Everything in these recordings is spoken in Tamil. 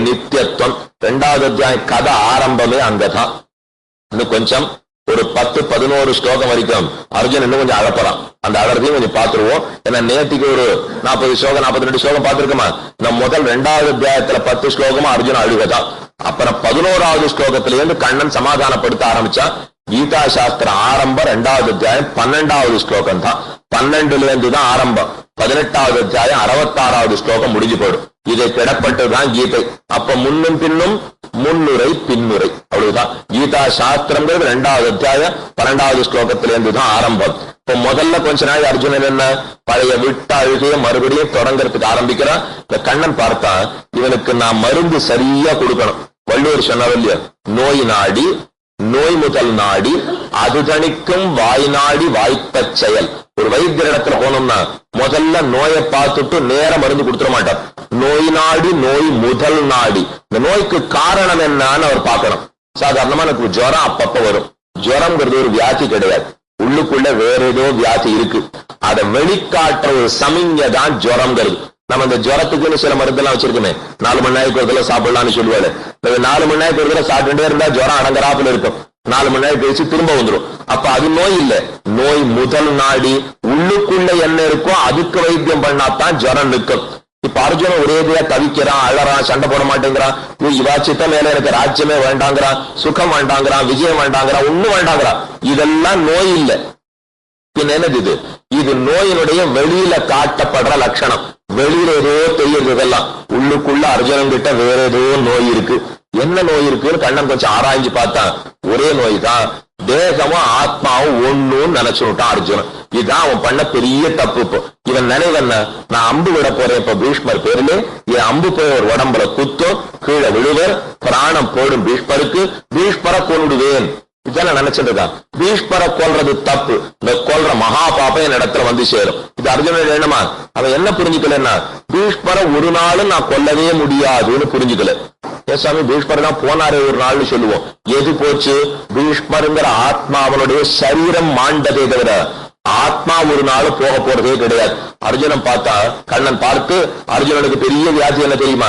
நித்தியத்துவம். 2வது அத்தியாயம் கதை ஆரம்பமே அங்கதான். இன்னும் கொஞ்சம் ஒரு 10-11 ஸ்லோகம் வரைக்கும் அர்ஜுன் இன்னும் கொஞ்சம் அழப்பறான். அந்த அழகையும் கொஞ்சம் பார்த்துருவோம். ஏன்னா நேற்றுக்கு ஒரு 40 ஸ்லோகம் 42 ஸ்லோகம் பார்த்திருக்கோமா. இந்த முதல் 2வது அத்தியாயத்துல 10 ஸ்லோகமா அர்ஜுன் அழுகதான். அப்புறம் 11வது ஸ்லோகத்திலிருந்து கண்ணன் சமாதானப்படுத்த ஆரம்பிச்சான். கீதா சாஸ்திரம் ஆரம்பம் 2வது அத்தியாயம் 12வது ஸ்லோகம் தான். 12ல இருந்து தான் ஆரம்பம். 18வது அத்தியாயம் 66வது ஸ்லோகம் முடிஞ்சு போயிடும். இதை கிடப்பட்டுதான் கீதை. அப்ப முன்னும் பின்னும் முன்னுரை பின்னுரை அவ்வளவுதான். கீதா சாஸ்திரங்கிறது 2வது அத்தியாயம் 12வது ஸ்லோகத்திலிருந்து தான் ஆரம்பம். இப்ப முதல்ல கொஞ்ச நாள் அர்ஜுனன் என்ன பழைய விட்ட அழுகைய மறுபடியும் தொடங்குறதுக்கு ஆரம்பிக்கிறான். இந்த கண்ணன் பார்த்தா இவனுக்கு நான் மருந்து சரியா கொடுக்கணும். வள்ளுவர் சொன்னார் இல்லையா, நோய் நாடி நோய் முதல் நாடி அது தணிக்கும் வாய் நாடி வாய்ப்ப செயல். ஒரு வைத்தியர் இடத்துல போனோம்னா முதல்ல நோயை பார்த்துட்டு நேர மருந்து கொடுத்துட மாட்டார். நோய் நாடி நோய் முதல் நாடி. இந்த நோய்க்கு காரணம் என்னன்னு அவர் பார்க்கணும். சாதாரணமா எனக்கு ஜுரம் அப்பப்ப வரும். ஜுரம்ங்கிறது ஒரு வியாதி கிடையாது. உள்ளுக்குள்ள வேற ஏதோ வியாதி இருக்கு. அதை வெளிக்காட்டுற ஒரு சமிஞ்சை தான் ஜுரம்ங்கிறது. நம்ம இந்த ஜுரத்துக்குன்னு சில மருந்தெல்லாம் வச்சிருக்கோமே, 4 மணி நேரத்துக்கு ஒரு தடவை சாப்பிடலாம்னு சொல்லுவாரு. 4 மணி நேரத்துக்கு ஒரு தடவை சாப்பிட்டுட்டே இருந்தா ஜுரம் அடங்கறாப்புல இருக்கும். 4 மணி நேரம் கழிச்சு திரும்ப வந்துடும். அப்ப அது நோய் இல்ல, நோய் முதல் நாடி. உள்ளுக்குள்ள என்ன இருக்கோ அதுக்கு வைத்தியம் பண்ணாதான் ஜுரம் நிற்கும். இப்ப அர்ஜுனன் ஒரேதியா தவிக்கிறான், அழறான், சண்டை போட மாட்டேங்கிறான். இவா சித்த மேல எனக்கு ராஜ்யமே வேண்டாங்கிறான், சுகம் வேண்டாங்கிறான், விஜயம் வேண்டாங்கிறான், ஒண்ணும் வேண்டாங்கிறான். இதெல்லாம் நோய் இல்ல. பின் என்னது இது? இது நோயினுடைய வெளியில காட்டப்படுற லட்சணம். வெளியில ஏதோ தெரியுது. இதெல்லாம் உள்ளுக்குள்ள அர்ஜுனன் கிட்ட வேற ஏதோ நோய் இருக்கு. என்ன நோய் இருக்குன்னு கண்ணன் கொஞ்சம் ஆராய்ஞ்சு பார்த்தான். ஒரே நோய் தான், தேகமும் ஆத்மாவும் ஒண்ணுன்னு நினைச்சுட்டான் அர்ஜுனன். இதுதான் அவன் பண்ண பெரிய தப்பு. இப்போ இவன் நினைவென்ன, நான் அம்பு விட போறேன் இப்ப பீஷ்மர் பேருல, என் அம்பு போய் ஒரு உடம்புல குத்தும், கீழே விழுவர், பிராணம் போடும் பீஷ்மருக்கு, பீஷ்மரை கொன்னுடுவேன். இதெல்லாம் நினைச்சிட்டு இருக்கான். பீஷ்மரை கொல்றது தப்பு. இந்த கொல்ற மகா பாப்பம் என் இடத்துல வந்து சேரும். இது அர்ஜுனன் என்னமா, அவன் என்ன புரிஞ்சுக்கலன்னா, பீஷ்மரை ஒரு நாளும் நான் கொல்லவே முடியாதுன்னு புரிஞ்சுக்கல. சாமி பீஷ்மர் தான் போனாரே ஒரு நாள்னு சொல்லுவோம். எது போச்சு? பீஷ்மருங்கிற ஆத்மா அவனுடைய சரீரம் மாண்டதே தவிர ஆத்மா ஒரு நாள் போக போறதே கிடையாது. அர்ஜுனன் பார்த்தா, கண்ணன் பார்த்து அர்ஜுனனுக்கு பெரிய வியாதி என்ன தெரியுமா,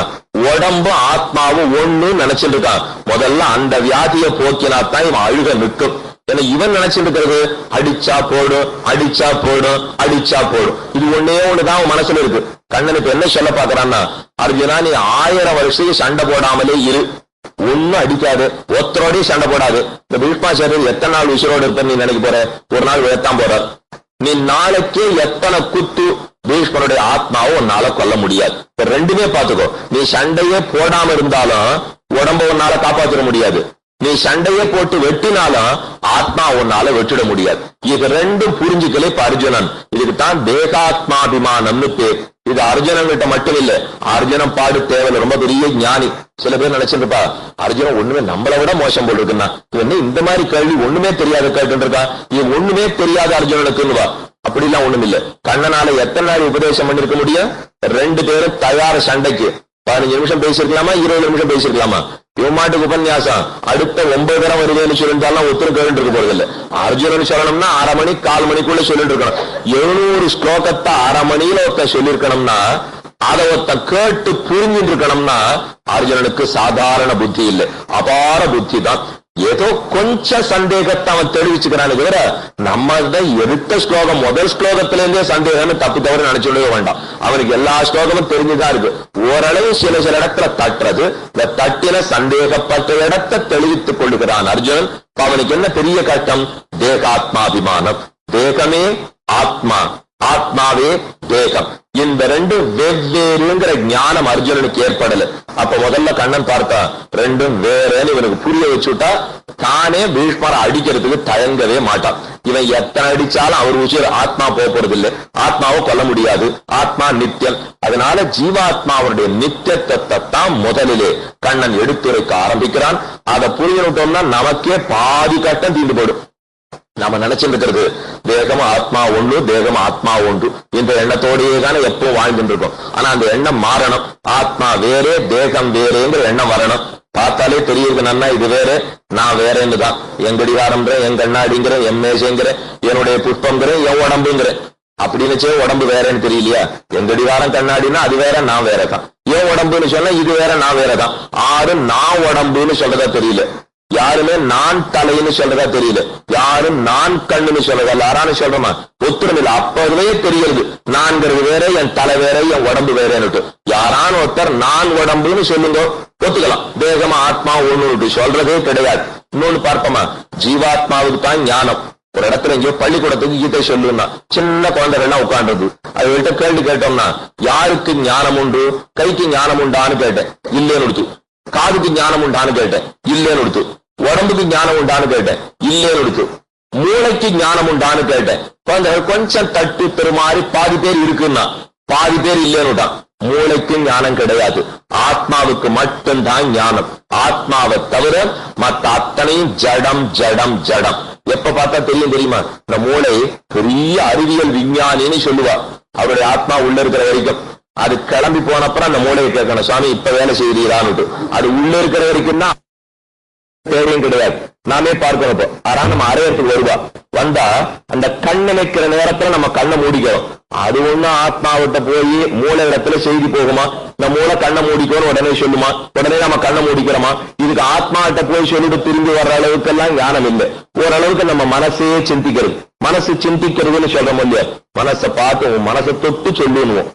உடம்பு ஆத்மாவும் ஒண்ணு நினைச்சிட்டு இருக்கான். முதல்ல அந்த வியாதியை போக்கினாத்தான் இவன் அழுக நிற்கும். ஏன்னா இவன் நினைச்சிட்டு இருக்கிறது அடிச்சா போடும், அடிச்சா போடும், அடிச்சா போடும். இது ஒன்னே ஒண்ணுதான் அவன் மனசுல இருக்கு. கண்ணனுக்கு என்ன சொல்ல பாக்குறான்னா, அர்ஜுனா நீ 1000 வருஷத்துக்கு சண்டை போடாமலே இரு, ஒன்னும் அடிக்காது, ஒத்தரோடையும் சண்டை போடாது. இந்த பீஷ்மாச்சாரியர் எத்தனை நாள் உயிரோடு இருப்பேன்னு நீ நினைக்க போற? ஒரு நாள் வேத்தான் போறார். நீ நாளைக்கே எத்தனை குத்து பீஷ்மனுடைய ஆத்மாவை உன்னால கொல்ல முடியாது. ரெண்டுமே பாத்துக்கோ. நீ சண்டையே போடாம இருந்தாலும் உடம்ப உன்னால காப்பாற்ற முடியாது. நீ சண்டையே போட்டு வெட்டினாலும் ஆத்மா உன்னால வெட்டிட முடியாது. இது ரெண்டும் புரிஞ்சுக்கலே அர்ஜுனன். இதுக்கு தான் தேகாத்மாபிமானம்னு பேர். இது அர்ஜுனன் கிட்ட மட்டும் இல்ல, அர்ஜுனன் பாடு தேவையில்லை, ரொம்ப பெரிய ஞானி. சில பேர் நினைச்சிருப்பா அர்ஜுனன் ஒண்ணுமே நம்மளை விட மோசம் போட்டுருக்குன்னா, இவன் இந்த மாதிரி கேள்வி ஒண்ணுமே தெரியாத கேட்டு இருக்கான், இவன் ஒண்ணுமே தெரியாத அர்ஜுனனுக்குன்னுவா. அப்படிலாம் ஒண்ணும் இல்ல. கண்ணனால எத்தனை நாள் உபதேசம் பண்ணிருக்க முடியும்? 2 பேரும் தயார் சண்டைக்கு 15 நிமிஷம் பேசிருக்கலாமா, 20 நிமிஷம் பேசிருக்கலாமா? இவன் மாட்டுக்கு உபன்யாசம் அடுத்த 9 தரம் வருதுன்னு சொல்லிருந்தாலும் ஒருத்தரும் கேட்டு இருக்க போறது இல்ல. அர்ஜுனன் சொல்லணும்னா 1/2 மணி 1/4 மணிக்குள்ள சொல்லிட்டு இருக்கணும். 700 ஸ்லோகத்தை 1/2 மணியில ஒருத்த சொல்லிருக்கணும்னா, அதை ஒருத்த கேட்டு புரிஞ்சுட்டு இருக்கணும்னா அர்ஜுனனுக்கு சாதாரண புத்தி இல்லை, அபார புத்தி தான். ஏதோ கொஞ்சம் சந்தேகத்தை அவன் தெரிவிச்சுக்கிறான்னு தவிர நம்ம எடுத்த ஸ்லோகம் முதல் ஸ்லோகத்தில இருந்தே சந்தேகம்னு தப்பு தவறு நினைச்சுடவே வேண்டாம். அவனுக்கு எல்லா ஸ்லோகமும் தெரிஞ்சுதான் இருக்கு. ஓரளவு சில இடத்துல தட்டுறது, இந்த தட்டில சந்தேகப்பட்ட இடத்தை தெளிவித்துக் கொள்ளுகிறான் அர்ஜுனன். அவனுக்கு என்ன பெரிய கட்டம்? தேகாத்மாபிமானம். தேகமே ஆத்மா, ஆத்மாவே தேகம். இந்த 2 வெவ்வேறுங்கிற ஞானம் அர்ஜுனனுக்கு ஏற்படல. அப்ப முதல்ல கண்ணன் பார்த்தா 2 வேறன்னு இவனுக்கு புரிய வச்சுட்டா தானே பீஷ்மரை அடிக்கிறதுக்கு தயங்கவே மாட்டான். இவன் எத்தனை அடிச்சாலும் அவர் உச்சிர் ஆத்மா போறது இல்லை, ஆத்மாவை கொல்ல முடியாது, ஆத்மா நித்தியம். அதனால ஜீவாத்மாவுடைய நித்தியத்தை தான் முதலிலே கண்ணன் எடுத்துரைக்க ஆரம்பிக்கிறான். அதை புரியணுட்டோம்னா நமக்கே பாதி கட்டம் தீண்டு போடும். நாம நினைச்சிருக்கிறது தேகம் ஆத்மா ஒன்று, தேகம் ஆத்மா ஒன்று இந்த எண்ணத்தோடையே தானே எப்பவும் வாழ்ந்துட்டு இருக்கோம். ஆனா அந்த எண்ணம் மாறணும். ஆத்மா வேறே, தேகம் வேறேங்கிற எண்ணம் வரணும். பார்த்தாலே தெரியுது நன்னா இது வேற, நான் வேறேன்னு தான். என் கடிகாரம்ங்கிற, என் கண்ணாடிங்கிற, என் மேசைங்கிற, என்னுடைய புஷ்பங்கிற, என் உடம்புங்கிற. அப்படின்னு உடம்பு வேறன்னு தெரியலையா? எங்கடி வாரம் கண்ணாடினா அது வேற நான் வேறதான். ஏன் உடம்புன்னு சொன்னா இது வேற நான் வேறதான். ஆறும் நான் உடம்புன்னு சொல்றதா தெரியல. யாருமே நான் தலைன்னு சொல்றதா தெரியல. யாரும் நான் கண்ணுன்னு சொல்றதா யாரானு சொல்றோமா? ஒத்துறமில்ல. அப்பவே தெரியுது நான்கிறது வேற, என் தலை வேற, என் உடம்பு வேறன்னு. யாரான ஒருத்தர் நான் உடம்புன்னு சொல்லுங்க, ஒத்துக்கலாம். தேகமா ஆத்மா ஒண்ணு சொல்றதே கிடையாது. இன்னொன்னு பார்ப்போமா, ஜீவாத்மாவுக்கு தான் ஞானம். ஒரு இடத்துல எங்கேயோ பள்ளிக்கூடத்துக்கு கீதை சொல்லுன்னா சின்ன குழந்தைகள்லாம் உட்கார்றது. அதுகிட்ட கேள்வி கேட்டோம்னா, யாருக்கு ஞானம் உண்டு? கைக்கு ஞானம் உண்டான்னு கேட்டேன், இல்லேன்னு கொடுத்து. காதுக்கு ஞானம் உண்டான்னு கேட்டேன், இல்லேன்னு கொடுத்து. உடம்புக்கு ஞானம் உண்டான்னு கேட்டேன், இல்லேன்னு கொடுத்து. மூளைக்கு ஞானம் உண்டான்னு கேட்டேன். குழந்தைகள் கொஞ்சம் தட்டு பெருமாறி பாதி பேர் இருக்குன்னா பாதி பேர் இல்லேன்னு. மூளைக்கு ஞானம் கிடையாது. ஆத்மாவுக்கு மட்டும்தான் ஞானம். ஆத்மாவை தவிர மற்ற அத்தனையும் ஜடம் ஜடம் ஜடம். எப்ப பார்த்தா தெரியும் தெரியுமா? இந்த மூளை பெரிய அறிவியல் விஞ்ஞானின்னு சொல்லுவா. அவருடைய ஆத்மா உள்ள இருக்கிற வரைக்கும். அது கிளம்பி போனப்புறம் அந்த மூளையை கேட்கணும், சுவாமி இப்ப வேலை செய்கிறீரான்னு. அது உள்ள இருக்கிற வரைக்கும் தான் தேவையும் கிடையாது. நாமே பார்க்கணும். ஆனா நம்ம அரையத்துக்கு வருவா வந்தா அந்த கண் நினைக்கிற நேரத்துல நம்ம கண்ணை மூடிக்கிறோம். அது ஒண்ணும் ஆத்மாவிட்ட போய் மூளை இடத்துல செய்தி போகுமா? இந்த மூளை கண்ணை மூடிக்கோன்னு உடனே சொல்லுமா? உடனே நம்ம கண்ணை மூடிக்கிறோமா? இதுக்கு ஆத்மாவிட்ட போய் சொல்லிட்டு திரும்பி வர்ற அளவுக்கு எல்லாம் ஞானம் இல்லை. ஓரளவுக்கு நம்ம மனசையே சிந்திக்கிறது. மனசு சிந்திக்கிறதுன்னு சொல்றோம் இல்லையா? மனசை பார்த்து மனசை தொட்டு சொல்லுவோம்.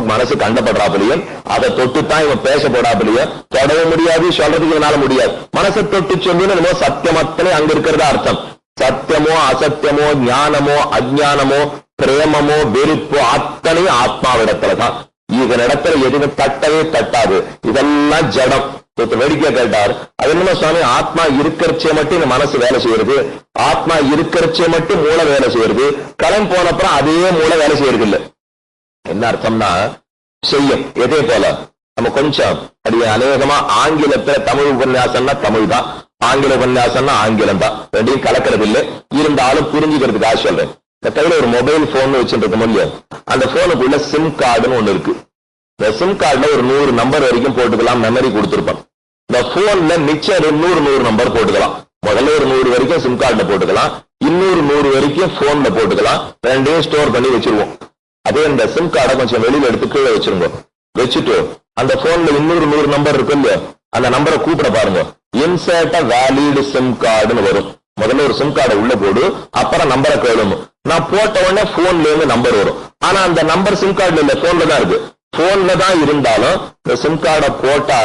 மனசு கண்டப்படுறாப்பிலையும் அதை தொட்டுத்தான் இவன் பேசப்படாப்பிலையும் தொடர முடியாது, சொல்றதுக்கு இதனால முடியாது. மனசை தொட்டு சொல்லு சத்தியமத்தனை அங்க இருக்கிறதா அர்த்தம். சத்தியமோ அசத்தியமோ ஞானமோ அஜ்ஞானமோ பிரேமமோ வெறுப்போ அத்தனையும் ஆத்மாவிடத்துலதான். இதனிடத்துல எதுவுமே தட்டவே தட்டாது. இதெல்லாம் ஜடம். வேடிக்கை கேட்டார், அது என்னமோ சுவாமி ஆத்மா இருக்கிறச்சே மட்டும் இந்த மனசு வேலை செய்யறது, ஆத்மா இருக்கிறச்சே மட்டும் மூளை வேலை செய்யறது, களம் போனப்புறம் அதே மூளை வேலை செய்யறது இல்லை. என்ன அர்த்தம்னா செய்யும். எதே போல நம்ம கொஞ்சம் அது அநேகமா ஆங்கிலத்துல தமிழ் உபன்யாசம்னா தமிழ் தான், ஆங்கில உபன்யாசம்னா ஆங்கிலம் தான். ரெண்டையும் கலக்கிறது இல்லை. இருந்தாலும் புரிஞ்சுக்கிறதுக்காக சொல்றேன். இந்த கையில ஒரு மொபைல் போன் வச்சுட்டு இருக்க முடியும். அந்த போனுக்குள்ள சிம் கார்டுன்னு ஒண்ணு இருக்கு. இந்த சிம் கார்டுல ஒரு 100 நம்பர் வரைக்கும் போட்டுக்கலாம். மெமரி கொடுத்துருப்போம். இந்த போன்ல மிச்சம் 100 நம்பர் போட்டுக்கலாம். முதல்ல ஒரு 100 வரைக்கும் சிம் கார்டுல போட்டுக்கலாம். இன்னொரு 100 வரைக்கும் போன்ல போட்டுக்கலாம். ரெண்டையும் ஸ்டோர் பண்ணி வச்சிருவோம். அதே இந்த சிம் கார்டை கொஞ்சம் வெளியில எடுத்து கீழே வச்சிருங்க. வச்சுட்டு அந்த போன்ல இன்னொரு 100 நம்பர் இருக்கு இல்லையா, அந்த நம்பரை கூப்பிட பாருங்க. இன்சர்ட் வேலிட் சிம் கார்டுன்னு வரும். முதல்ல ஒரு சிம் கார்டை உள்ள போடு, அப்புறம் நம்பரை கேளும். நான் போட்ட உடனே போன்ல இருந்து நம்பர் வரும். ஆனா அந்த நம்பர் சிம் கார்டுல இல்ல, போன்ல தான் இருக்கு. போன்ல தான் இருந்தாலும் இந்த சிம் கார்டை போட்டா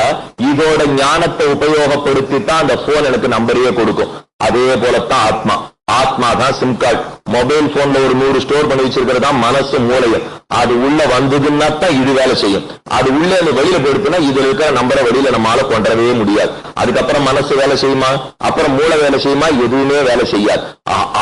இதோட ஞானத்தை உபயோகப்படுத்தி தான் அந்த போன் எனக்கு நம்பரையே கொடுக்கும். அதே போலத்தான் ஆத்மா. ஆத்மா தான் சிம் கார்டு. மொபைல் போன்ல ஒரு 100 ஸ்டோர் பண்ணி வச்சிருக்கிறதா மனசு மூளையும். அது உள்ள வந்ததுன்னா தான் இது வேலை செய்யும். அது உள்ள வெளியில போயிடுச்சுன்னா இதுல இருக்கிற நம்பரை வெளியில நம்மளால கொண்டவே முடியாது. அதுக்கப்புறம் மனசு வேலை செய்யுமா? அப்புறம் மூளை வேலை செய்யுமா? எதுவுமே வேலை செய்யாது.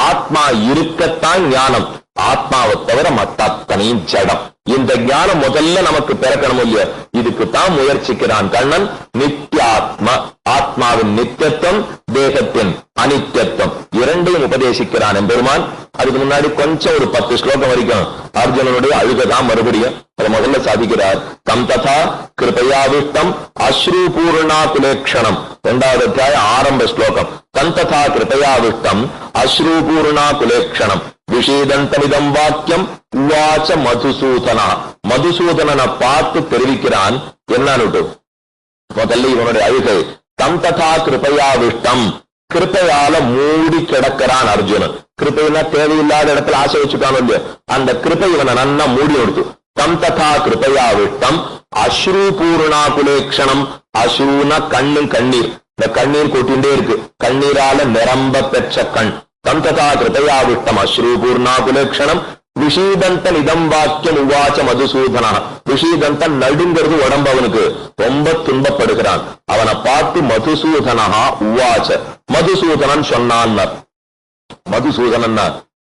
ஆத்மா இருக்கத்தான் ஞானம். ஆத்மாவை தவிர மத்த அத்தனையும் ஜடம். இந்த ஞானம் முதல்ல நமக்கு பிறக்கணும் இல்லையா? இதுக்குத்தான் முயற்சிக்கிறான் கண்ணன். நித்திய ஆத்மா, ஆத்மாவின் நித்தியத்துவம், தேகத்தின் அனித்தியத்துவம் இரண்டையும் உபதேசிக்கிறான் எம்பெருமான். அதுக்கு முன்னாடி கொஞ்சம் ஒரு 10 ஸ்லோகம் வரைக்கும் அர்ஜுனனுடைய அழுகதான் மறுபடியும் அதை முதல்ல சாதிக்கிறார். தம் ததா கிருபயாவிஷ்டம் அஸ்ரூபூர்ணா குலேக்ஷணம். 2வது அத்தியாயம் ஆரம்ப ஸ்லோகம். தம் ததா கிருபயாவிஷ்டம் அஸ்ரூபூர்ணா குலேக்ஷணம் விஷேதந்தமிதம் வாக்கியம் உவாச்ச மதுசூதனா. மதுசூதனனை பார்த்து தெரிவிக்கிறான் என்னன்னு. முதல்ல இவனுடைய அழுகை. தம் ததா கிருபயாவிஷ்டம், கிருப்பையால மூடி கிடக்கிறான் அர்ஜுனன். கிருப்பைனா தேவையில்லாத இடத்துல ஆசை வச்சுக்கானோ இல்லையோ, அந்த கிருப்பை இவனை நன்னா மூடி கொடுத்து. தம் ததா கிருபயாவிஷ்டம் அஸ்ரு பூர்ணா குலேக்ஷணம். அஸ்ருனா கண்ணு, கண்ணீர். இந்த கண்ணீர் கொட்டிண்டே இருக்கு. கண்ணீரால நிரம்ப பெற்ற கண். தம் ததா கிருபயாவிஷ்டம் அஸ்ரு பூர்ணா குலேக்ஷணம் விஷீதந்தன் இதம் வாக்கியம் உவாச்ச மதுசூதனா. விஷீதந்தன் நடுங்கிறது உடம்பு. அவனுக்கு ரொம்ப துன்பப்படுகிறான். அவனை பார்த்து மதுசூதனா உவாச்ச, மதுசூதனன் சொன்னான். மதுசூதனன்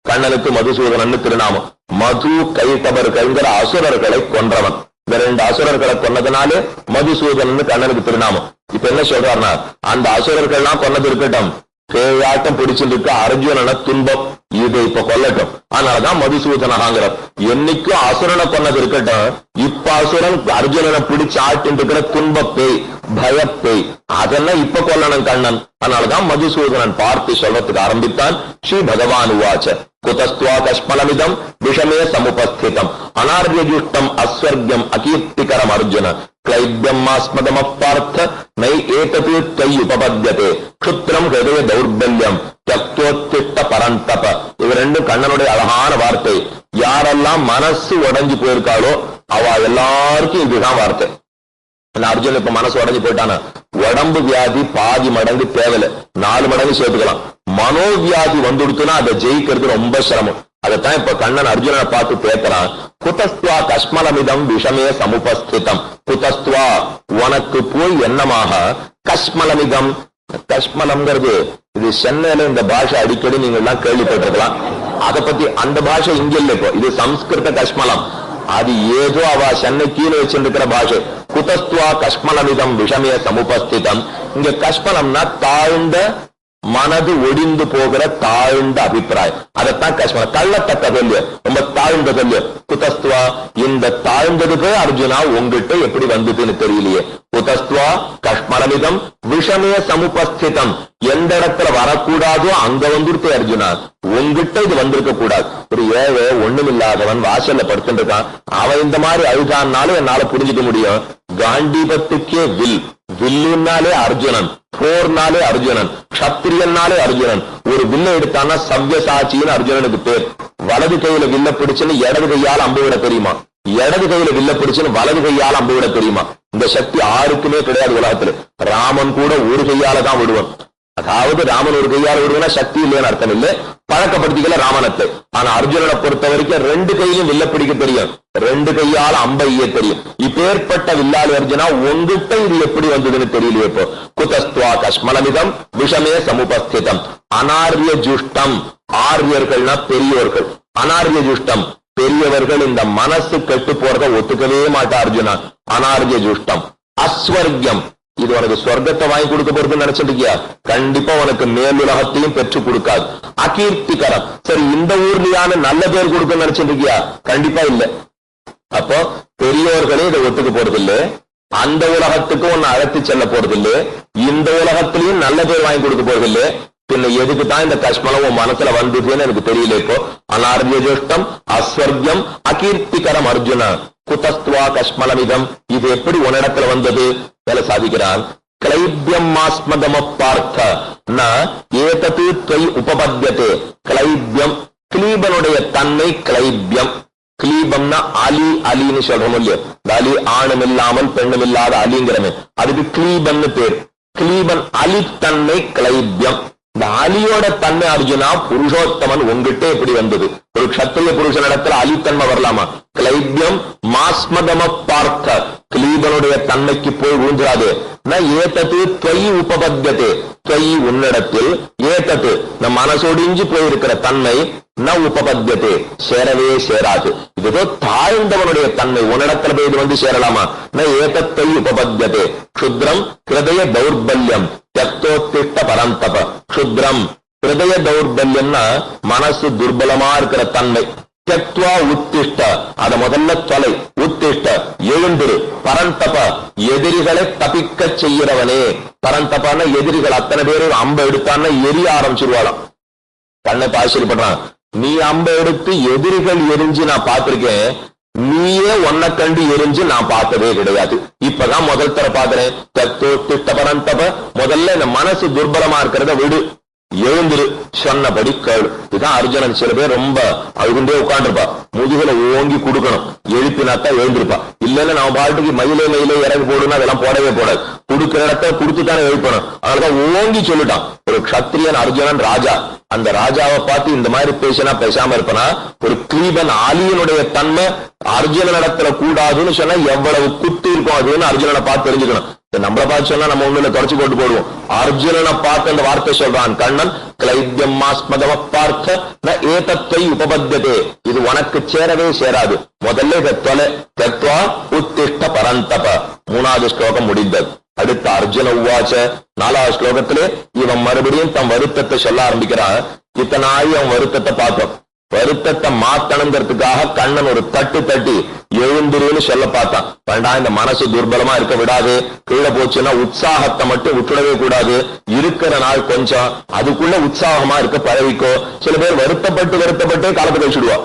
கண்ணனுக்கு மதுசூதனன் திருநாமம். மது கைத்தவர்கள்ங்கிற அசுரர்களை கொன்றவன். இந்த 2 அசுரர்களை கொன்னதுனாலே மதுசூதனன் கண்ணனுக்கு திருநாமம். இப்ப என்ன சொல்றாருன்னா, அந்த அசுரர்கள்லாம் கொன்னது இருக்கட்டும், பேயாட்டம் பிடிச்சிட்டு இருக்க அர்ஜுனன துன்பம். இதை இப்ப கொல்லட்டும். அதனாலதான் மதுசூதனகாங்கிற என்னைக்கும் அசுரனை கொன்னது இருக்கட்டும், இப்ப அசுரன் அர்ஜுனனை பிடிச்சு ஆட்டின் இருக்கிற துன்ப பேய், பயப்பேய், அதெல்லாம் இப்ப கொல்லணும் கண்ணன். அதனாலதான் மதுசூதனன் பார்த்து சொல்றதுக்கு ஆரம்பித்தான். ஸ்ரீ பகவான் உவாச்ச குதஸ்துவா கஷ்மலமிதம் விஷமே சமுபஸ்திதம் அனார்யஜுஷ்டம் அஸ்வர்க்கம் அகீர்த்திகரம் அர்ஜுன கிளைப்யம் மாஸ்மதம் அப்பார்த்த நை ஏதது த்வயுபபத்யதே க்ஷுத்ரம் ஹிருதய தௌர்பல்யம் த்யக்தோத்திஷ்ட பரந்தப. இது ரெண்டும் கண்ணனுடைய அழகான வார்த்தை. யாரெல்லாம் மனசு உடைஞ்சு போயிருக்காளோ அவ எல்லாருக்கும் இதுதான் வார்த்தை. அர்ஜுன் இப்ப மனசு உடஞ்சு போயிட்டான, உடம்பு வியாதி பாதி மடங்கு தேவையில்லை, 4 மடங்கு சேர்த்துக்கலாம். மனோவியாதி வந்துடுத்துனா அதை ஜெயிக்கிறது ரொம்ப சிரமம். அதைத்தான் இப்ப கண்ணன் அர்ஜுனனை பார்த்து பேசுறான். குதஸ்துவா கஷ்மலமிதம் விஷமே சமுபஸ்திதம். குதஸ்துவா உனக்கு போய் என்னமாக கஷ்மலமிதம். கஷ்மலம்ங்கிறது இது சென்னையில இந்த பாஷை அடிக்கடி நீங்க எல்லாம் கேள்விப்பட்டிருக்கலாம். அதை பத்தி அந்த பாஷை இங்க இல்லை, இப்போ இது சம்ஸ்கிருத கஷ்மலம். அது ஏதோ அவ சென்னை கீழே வச்சிருக்கிற பாஷை. குதஸ்துவா கஷ்மலமிதம் விஷமே சமுபஸ்திதம். இங்க கஷ்மலம்னா தாழ்ந்த மனது ஒடிந்து போகிற தாழ்ந்த அபிப்பிராயம். அதைத்தான் கஷ்மலம். கள்ளத்தக்க சொல்லு, ரொம்ப தாழ்ந்த சொல்லு. குதஸ்துவா இந்த தாழ்ந்ததுக்கு அர்ஜுனா உங்ககிட்ட எப்படி வந்ததுன்னு தெரியலையே. குதஸ்துவா கஷ்மலமிதம் விஷமே சமுபஸ்திதம். எந்த இடத்துல வரக்கூடாதோ அங்க வந்துருத்தே அர்ஜுனா, உங்ககிட்ட இது வந்திருக்க கூடாது. ஒரு ஏழை ஒண்ணுமில்லாதவன் வாசல்ல படுத்துட்டு இருக்கான், அவன் இந்த மாதிரி அழுதான்னாலும் என்னால புரிஞ்சுக்க முடியும். காண்டீபத்துக்கே வில், வில்லுனாலே அர்ஜுனன், போர்னாலே அர்ஜுனன், கத்திரியன்னாலே அர்ஜுனன். ஒரு வில்ல எடுத்தான்னா சவ்யசாச்சின்னு அர்ஜுனனுக்கு பேர். வலது கையில வில்ல பிடிச்சுன்னு இடது கையால் அம்பு விட தெரியுமா, இடது கையில வில்ல பிடிச்சுன்னு வலது கையால் அம்பு விட தெரியுமா. இந்த சக்தி யாருக்குமே கிடையாது உலகத்துல. ராமன் கூட ஒரு கையால தான் விடுவான். அதாவது ராமன் ஒரு கையால விடுவனா சக்தி இல்லைன்னு அர்த்தம் இல்லை, பழக்கப்படுத்திக்கல ராமனத்தை. ஆனா அர்ஜுனனை பொறுத்த வரைக்கும் 2 கையிலும் வில்ல பிடிக்க தெரியும், 2 கையால அம்பையே தெரியும். இப்பேற்பட்ட வில்லாளி அர்ஜுனா உங்ககிட்ட இது எப்படி வந்ததுன்னு தெரியலையே. இப்போ குதஸ்துவா கஷ்மலமிதம் விஷமே சமுபஸ்திதம் அனார்ய ஜுஷ்டம். ஆரியர்கள்னா பெரியோர்கள், அனார்ய ஜுஷ்டம் பெரியவர்கள். இந்த மனசு கெட்டு போறதை ஒத்துக்கவே மாட்டா அர்ஜுனா. அனார்ய ஜுஷ்டம் அஸ்வர்க்கம். இது உனக்கு சொர்க்கத்தை வாங்கி கொடுக்க போறதுன்னு நினைச்சிட்டு இருக்கியா? கண்டிப்பா உனக்கு மேலுலகத்தையும் பெற்று கொடுக்காது. அகீர்த்திகரம். சரி, இந்த ஊர்லயான நல்ல பேர் கொடுக்க நினைச்சிட்டு இருக்கியா? கண்டிப்பா இல்ல. அப்போ பெரியோர்களே இதை ஒத்துக்க போறது இல்லை, அந்த உலகத்துக்கு உன்னை அழைத்து செல்ல போறது இல்லை, இந்த உலகத்திலையும் நல்ல பேர் வாங்கி கொடுக்க போறது இல்லை. பின்ன எதுக்கு தான் இந்த கஷ்மலம் உன் மனசுல வந்ததுன்னு எனக்கு தெரியல. இப்போ அனார்ய ஜோஷ்டம் அஸ்வர்க்கம் அகீர்த்திகரம் அர்ஜுனா குதஸ்துவா கஷ்மலமிதம். இது எப்படி உன்னிடத்துல வந்தது? வேலை சாதிக்கிறான். கிளைபியம் மாஸ்மதம பார்த்த ஏதது த்வயி உபபத்யதே. கிளைபியம் கிளீபனுடைய தன்மை. கிளைபியம் கிளீபம்னா அலி, அலின்னு சொல்றோம் இல்லையோ, அலி ஆணும் இல்லாமல் பெண்ணும் இல்லாத அலிங்கிறமே, அதுக்கு கிளீபன்னு பேர். கிளீபன் அலித்தன்மை கிளைபியம். இந்த அலியோட தன்மை அர்ஜுனா புருஷோத்தமன் உங்ககிட்ட எப்படி வந்தது? ஒரு க்ஷத்திரிய புருஷன் இடத்துல அலித்தன்மை வரலாமா? கிளைபியம் மாஸ்மதம பார்த்த. கிளீபனுடைய தன்மைக்கு போய் ஊன்றாது. ஏதது த்வயி உபபத்யதே. த்வயி உன்னிடத்தில், ஏதது நம் மனசோடிஞ்சு போயிருக்கிற தன்மை ந உபபத்யதே சேரவே சேராது. இதோ தாழ்ந்தவனுடைய தன்மை உன்னிடத்துல போய் இது வந்து சேரலாமா? ஏதத்தை உபபத்யதே க்ஷுத்ரம் ஹிருதய தௌர்பல்யம் த்யக்தோத்திஷ்ட பரந்தப. க்ஷுத்ரம் ஹிருதய தௌர்பல்யம்னா மனசு துர்பலமா இருக்கிற தன்மை. த்யக்த்வா உத்திஷ்ட, அத முதல்ல தொலை. உத்திஷ்ட எழுந்திரு. பரந்தப எதிரிகளை தப்பிக்க செய்கிறவனே. பரந்தபான எதிரிகள் அத்தனை பேரும் அம்ப எடுத்தான்னா எரிய ஆரம்பிச்சிருவாளாம். கண்ணை ஆச்சரியப்படுறான். நீ அம்ப எடுத்து எதிரிகள் எரிஞ்சு நான் பார்த்திருக்கேன், நீயே ஒன்ன கண்டு எரிஞ்சு நான் பார்த்ததே கிடையாது. இப்பதான் முதல் தர பாக்குறேன். தத்தோத்திஷ்ட பரந்தப. முதல்ல இந்த மனசு துர்பலமா இருக்கிறத விடு, எழுந்திரு, சொன்னபடி கேளு. இதுதான் அர்ஜுனன். சில பேர் ரொம்ப அழுகுண்டே உட்காந்துருப்பா, முதுகுல ஓங்கி கொடுக்கணும், எழுப்பினாத்தான் எழுந்திருப்பா. இல்லைன்னா நம்ம பாட்டுக்கு மயிலே மயிலே இறகு போடுன்னா அதெல்லாம் போடவே போடாது. கொடுக்கிற இடத்த கொடுத்துத்தானே எழுப்பணும். அதனாலதான் ஓங்கி சொல்லிட்டான். ஒரு க்ஷத்திரியன் அர்ஜுனன் ராஜா, அந்த ராஜாவை பார்த்து இந்த மாதிரி பேசினா பேசாம இருப்பனா? ஒரு கிளீபன் ஆலியனுடைய தன்மை அர்ஜுனன் இடத்துல கூடாதுன்னு சொன்னா எவ்வளவு குத்து இருக்கும் அதுன்னு அர்ஜுனனை பார்த்து தெரிஞ்சுக்கணும். நம்மளை பார்த்து சொன்னா நம்ம ஒண்ணுல தொடச்சு போட்டு போடுவோம். அர்ஜுனனை பார்த்து அந்த வார்த்தை சொல்றான் கண்ணன். கிளைபியம் மாஸ்மதம பார்த்த ஏதத்தை உபபத்யதே. இது உனக்கு சேரவே சேராது. முதல்ல இதை தொலை. தத்வா உத்திஷ்ட பரந்தப. 3வது ஸ்லோகம் முடிந்தது. அடுத்த அர்ஜுன உவாச்ச 4வது ஸ்லோகத்திலே இவன் மறுபடியும் தம் வருத்தத்தை சொல்ல ஆரம்பிக்கிறான். இத்தனை அவன் வருத்தத்தை பார்த்தோம். வருத்தத்தை மாத்தணுங்கிறதுக்காக கண்ணன் ஒரு தட்டு தட்டி எழுந்துருன்னு சொல்ல பார்த்தான். வேண்டாம், இந்த மனசு துர்பலமா இருக்க விடாது, கீழே போச்சுன்னா உற்சாகத்தை மட்டும் விட்டுடவே கூடாது, இருக்கிற நாள் கொஞ்சம் அதுக்குள்ள உற்சாகமா இருக்க பழகிக்கோ. சில பேர் வருத்தப்பட்டு காலத்தை கழிச்சுடுவா.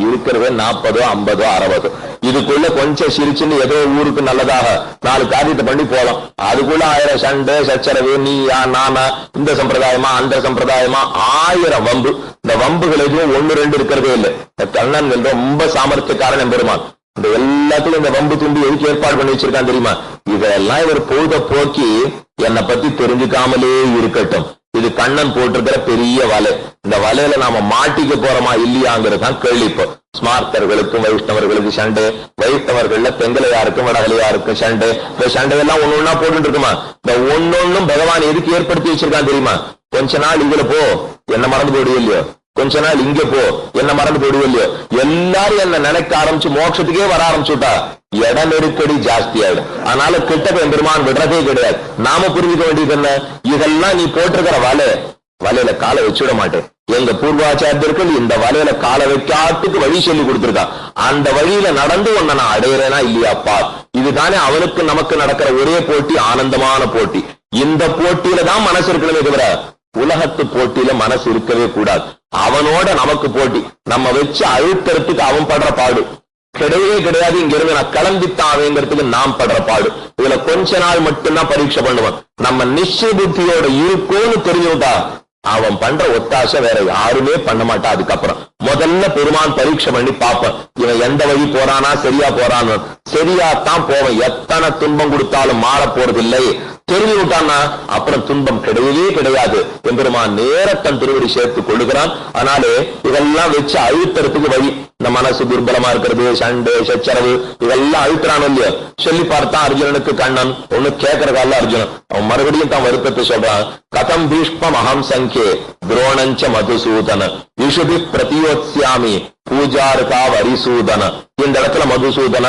இருக்கிறது 40, 50, 60 இதுக்குள்ள கொஞ்சம் சிரிச்சுன்னு ஏதோ ஊருக்கு நல்லதாக 4 காரியத்தை பண்ணி போலாம். அதுக்குள்ள 1000 சண்டை சச்சரவு, நீயா நானா, இந்த சம்பிரதாயமா அந்த சம்பிரதாயமா, 1000 வம்பு. இந்த வம்புகள் எதுவும் 1 2 இருக்கிறதே இல்லை. கண்ணன் ரொம்ப சாமர்த்தியக்காரன் பெருமான். இந்த எல்லாத்துக்கும் இந்த வம்பு தும்பி எதுக்கு ஏற்பாடு பண்ணி வச்சிருக்கான் தெரியுமா? இதெல்லாம் இவர் பொழுத போக்கி என்னை பத்தி தெரிஞ்சுக்காமலே இருக்கட்டும். இது கண்ணன் போட்டிருக்கிற பெரிய வலை. இந்த வலையில நாம மாட்டிக்க போறோமா இல்லையாங்கிறதுதான் கேள்வி. இப்போ ஸ்மார்த்தர்களுக்கும் வைஷ்ணவர்களுக்கு சண்டை, வைஷ்ணவர்கள்ல தெங்கலையாருக்கும் வடகலையாருக்கும் சண்டை. இந்த சண்டையெல்லாம் ஒண்ணு ஒன்னா போட்டு இருக்குமா? இந்த ஒன்னொன்னும் பகவான் எதுக்கு ஏற்படுத்தி வச்சிருக்கான் தெரியுமா? கொஞ்ச நாள் இதுல போ, என்ன மறந்து போடுவோ இல்லையோ, கொஞ்ச நாள் இங்க போ, என்ன மறந்து போடுவோ இல்லையோ, எல்லாரும் என்ன நினைக்க ஆரம்பிச்சு மோட்சத்துக்கே வர ஆரம்பிச்சுட்டா இட நெருக்கடி ஜாஸ்தி ஆயிடும். அதனால கிட்ட பெருமான் விடுறதே கிடையாது. நாம புரிஞ்சுக்க வேண்டியது என்ன? இதெல்லாம் நீ போட்டிருக்கிற வலையில காலை வச்சுட மாட்டேன். எங்க பூர்வாச்சாரியர்கள் இந்த வலையில காலை வைக்காத்துக்கு வழி சொல்லி கொடுத்திருக்கா. அந்த வழியில நடந்து உன்னை நான் அடையிறேனா இல்லையாப்பா? இதுதானே அவனுக்கு நமக்கு நடக்கிற ஒரே போட்டி, ஆனந்தமான போட்டி. இந்த போட்டியில தான் மனசு இருக்கணுமே தவிர உலகத்து போட்டியில மனசு இருக்கவே கூடாது. அவனோட நமக்கு போட்டி. நம்ம வச்சு அழுத்தறதுக்கு அவன் படுற பாடு கிடையவே கிடையாது. இங்க இருந்து நான் கிளம்பித்தாவேங்கிறதுக்கு நாம் படுற பாடு. இதுல கொஞ்ச நாள் மட்டும்தான் பரீட்சை பண்ணுவான். நம்ம நிச்சய புத்தியோட இருக்கோன்னு தெரிஞ்சுட்டா அவன் பண்ற ஒத்தாசை வேற யாருமே பண்ண மாட்டா. அதுக்கப்புறம் முதல்ல பெருமான் பரீட்சை பண்ணி பார்ப்பேன், இவன் எந்த வழி போறானா, சரியா போறான்னு. சரியாத்தான் போவன். எத்தனை துன்பம் கொடுத்தாலும் மாற போறதில்லை. தெரிஞ்சு விட்டான்னா அப்புறம் துன்பம் கிடையவே கிடையாது. எம்பெருமான் நேர தன் திருவடி சேர்த்து கொள்ளுகிறான். அதனாலே இதெல்லாம் வச்சு அழுத்தறதுக்கு வழி. இந்த மனசு துர்பலமா இருக்கிறது, சண்டை சச்சரவு, இதெல்லாம் அழுத்துறான் இல்லையோ. சொல்லி பார்த்தான் அர்ஜுனனுக்கு கண்ணன். ஒண்ணு கேட்கறதால அர்ஜுனன் அவன் மறுபடியும் தான் வருத்தத்தை சொல்றான். கதம் பீஷ்மம் அகம் சங்கே துரோணஞ்ச மதுசூதன யுஷுபி பிரதியோத்ஸ்யாமி பூஜாருகா வரிசூதன. இந்த இடத்துல மதுசூதன,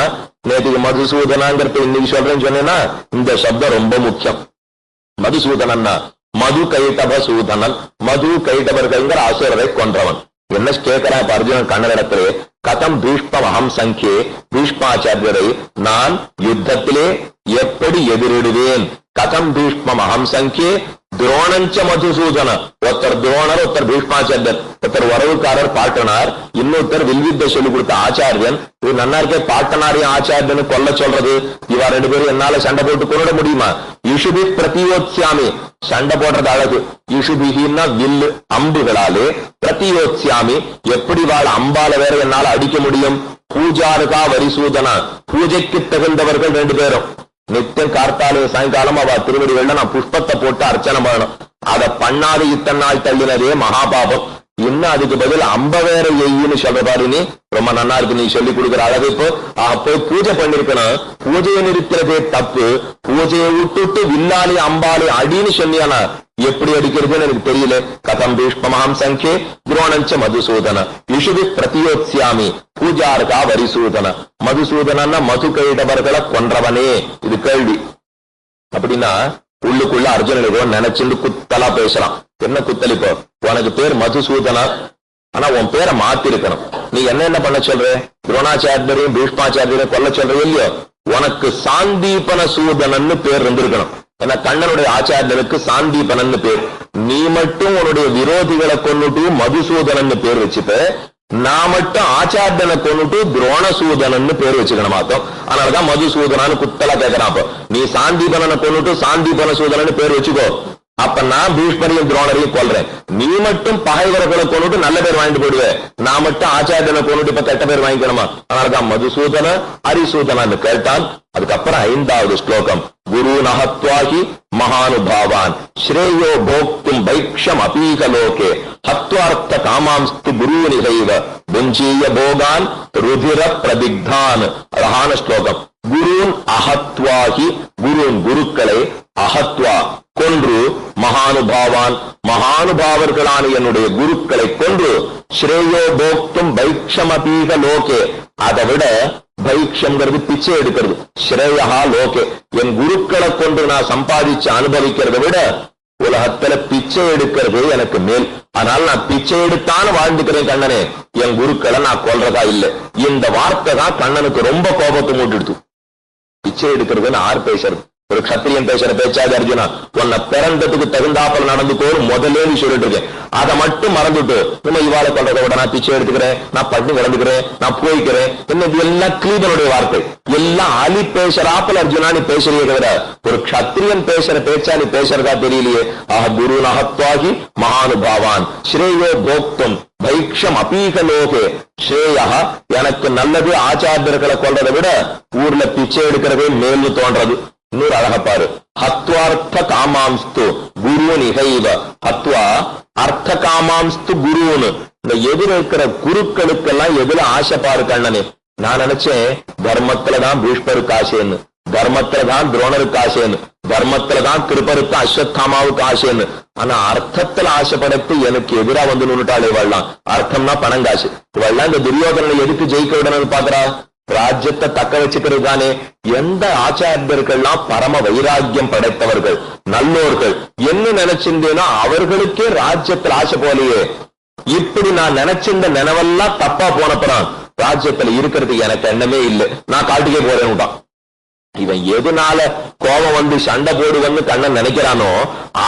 நேற்றுக்கு மதுசூதனாங்கிறது இன்னைக்கு சொல்றேன்னு சொன்னேன்னா இந்த சப்தம் ரொம்ப முக்கியம். மதுசூதனன்னா மது கைட்டப சூதனன், மது கைட்டவர்கள்ங்கிற அசுரரை கொன்றவன். என்ன கேட்கிறா இப்ப அர்ஜுனன் கண்ணனிடத்திலே? கதம் பீஷ்மம் அகம் சங்கே, பீஷ்மாச்சாரியரை நான் யுத்தத்திலே எப்படி எதிரிடுவேன்? கதம் பீஷ்மம் அகம் சங்கே துரோணஞ்ச மதுசூதன. ஒருத்தர் துரோணர், ஒருத்தர் பீஷ்மாச்சாரியர், ஒருத்தர் உறவுக்காரர் பாட்டனார், இன்னொருத்தர் வில்வித்தை சொல்லிக் கொடுத்த ஆச்சாரியன். இது நன்னா இருக்கே, பாட்டனாரையும் ஆச்சாரியனு கொல்ல சொல்றது. இவா 2 பேரும் என்னால சண்டை போட்டு கொள்ள முடியுமா? யுஷுபி பிரதியோத்ஸ்யாமி, சண்டை போடுறது அழகு. யுஷுபிகின்னா வில்லு அம்புகளாலே, பிரதியோத்ஸ்யாமி எப்படி வாழ் அம்பால வேற என்னால அடிக்க முடியும். பூஜாருகா வரிசூதனா, பூஜைக்கு தகுந்தவர்கள் 2 பேரும். நித்தியம் கார்த்தாலே சாயங்காலம் அவ திருவடிகள்ல நான் புஷ்பத்தை போட்டு அர்ச்சனை பண்ணணும். அதை பண்ணாது இத்தனை நாள் தள்ளினதே மகாபாபம். இன்னும் அதுக்கு பதில் அம்ப வேற எய்யின்னு சொல்ற பாரு. நீ ரொம்ப நன்னா இருக்கு நீ சொல்லி கொடுக்குற அழகு. இப்போ போய் பூஜை பண்ணிருக்கணும். பூஜையை நிறுத்துறதே தப்பு. பூஜையை விட்டுட்டு வில்லாலி அம்பாலி அடின்னு சொன்னியானா எப்படி அடிக்கிறதுன்னு எனக்கு தெரியல. கதம் பீஷ்மமாம் சங்கே துரோணஞ்ச மதுசூதன யுஷுபி பிரதியோத்ஸ்யாமி பூஜாருகா வரிசூதன. மதுசூதனா மது கைடவர்களை கொன்றவனே. இது கேள்வி. அப்படின்னா உள்ளுக்குள்ள அர்ஜுனனுக்கு நினைச்சுட்டு குத்தலா பேசலாம். என்ன குத்தல்? இப்போ உனக்கு பேர் மதுசூதனா, ஆனா உன் பேரை மாத்தி இருக்கணும். நீ என்ன பண்ண சொல்ற? துரோணாச்சாரியரையும் பீஷ்மாச்சாரியரையும் கொல்ல சொல்ற இல்லையோ, உனக்கு சாந்தீபன சூதனன்னு பேர் இருந்திருக்கணும். ஏன்னா கண்ணனுடைய ஆச்சாரியனுக்கு சாந்தீபனன்னு பேர். நீ மட்டும் உன்னுடைய விரோதிகளை கொண்டுட்டு மதுசூதனன்னு பேர் வச்சுட்ட, நான் மட்டும் ஆச்சாரியனை கொண்டுட்டு துரோணசூதனன்னு பேர் வச்சுக்கணும் மாத்தோம். அதனாலதான் மதுசூதனான்னு குத்தலா கேட்கறான். நீ சாந்தீபனனை கொண்டுட்டு சாந்தீபன சூதனன்னு பேர் வச்சுக்கோ. அப்ப நான் பீஷ்மரையும் துரோணரையும் கொல்றேன். நீ மட்டும் பகைவர்களை கொண்டுட்டு நல்ல பேர் வாங்கிட்டு போயிடுவேன். நான் மட்டும் ஆச்சாரியனை கொண்டுட்டு இப்ப கெட்ட பேர் வாங்கிக்கணுமா? அதனாலதான் மதுசூதன ஹரிசூதனான்னு கேட்டான். அதுக்கப்புறம் 5வது ஸ்லோகம். குரு நஹத்வாஹி மகானுபாவான் ஸ்ரேயோ போக்தும் பைக்ஷம் அபீகலோகே ஹத்வார்த்த காமாம்ஸ்து குருநிகைவ புஞ்சீய போகான் ருதிர பிரதிக்தான். அழகான ஸ்லோகம். குருன் அஹத்வாஹி, குருன் குருக்களை, அஹத்வா கொன்று, மகானுபாவான் மகானுபாவர்களான என்னுடைய குருக்களை கொன்று, ஸ்ரேயோ போக்தும் பைக்ஷமபீக லோகே, அதை விட பைக்ஷம்ங்கிறது பிச்சை எடுக்கிறது. ஸ்ரேயா லோகே, என் குருக்களை கொண்டு நான் சம்பாதிச்சு அனுபவிக்கிறத விட உலகத்துல பிச்சை எடுக்கிறது எனக்கு மேல். அதனால நான் பிச்சை எடுத்தான்னு வாழ்ந்துக்கிறேன் கண்ணனே, என் குருக்களை நான் கொல்றதா இல்லை. இந்த வார்த்தை தான் கண்ணனுக்கு ரொம்ப கோபத்தை மூட்டுடுத்து. பிச்சை எடுக்கிறதுன்னு ஆறு பேசுறது, ஒரு கத்திரியன் பேசுற பேச்சாது அர்ஜுனா, உன்னை பிறந்ததுக்கு தகுந்தாப்பல நடந்துக்கோன்னு முதலே சொல்லிட்டு இருக்கேன். அதை மட்டும் மறந்துட்டு நம்ம இவாளை கொண்டதை விட நான் பிச்சை எடுத்துக்கிறேன், நான் பண்ணி கிடந்துக்கிறேன், நான் போய்க்கிறேன், இது எல்லாம் கிளீபனுடைய வார்த்தை. எல்லாம் அலி பேசுறாப்பல அர்ஜுனா நீ பேசுறீங்க தவிர ஒரு கத்திரியன் பேசுற பேச்சா நீ பேசுறதா தெரியலையே. குரு நகத்வாகி மகானுபாவான் ஸ்ரேயோ போக்தும் பைக்ஷம் அபீக லோகே ஸ்ரேயா, எனக்கு நல்லது ஆச்சாரியர்களை கொள்றதை விட ஊர்ல பிச்சை எடுக்கிறதே மேல்னு தோன்றது. இன்னொரு அழகப்பாரு, ஹத்வார்த்த காமாம்ஸ்து குரு நிகைவ, ஹத்வா அர்த்த காமாம்ஸ்து குருன்னு. இந்த எதிர இருக்கிற குருக்களுக்கெல்லாம் எதுல ஆசைப்பாரு கண்ணனே. நான் நினைச்சேன் தர்மத்துலதான் பீஷ்மருக்கு ஆசைன்னு, தர்மத்துலதான் துரோணருக்கு ஆசைன்னு, தர்மத்துலதான் கிருபருக்கு அஸ்வத்தாமாவுக்கு ஆசைன்னு. ஆனா அர்த்தத்துல ஆசைப்படத்து எனக்கு எதிரா வந்து நின்னுட்டாள் இவள்லாம். அர்த்தம்னா பணம் காசு. இவள்லாம் இந்த துரியோதனனை எதுக்கு ஜெயிக்க விடணும்னு பாக்குறா? ராஜ்யத்தை தக்க வச்சுக்கிறது தானே. எந்த ஆச்சாரியர்கள்லாம் பரம வைராக்கியம் படைத்தவர்கள் நல்லோர்கள் என்ன நினைச்சிருந்தேன்னா அவர்களுக்கே ராஜ்யத்தில் ஆசை போலையே. இப்படி நான் நினைச்சிருந்த நினைவெல்லாம் தப்பா போனப்பறான் ராஜ்யத்துல இருக்கிறது எனக்கு எண்ணமே இல்லை, நான் காட்டுக்கே போறேன்னுட்டான். இவன் எதுனால கோபம் வந்து சண்டை போடுவன்னு கண்ணன் நினைக்கிறானோ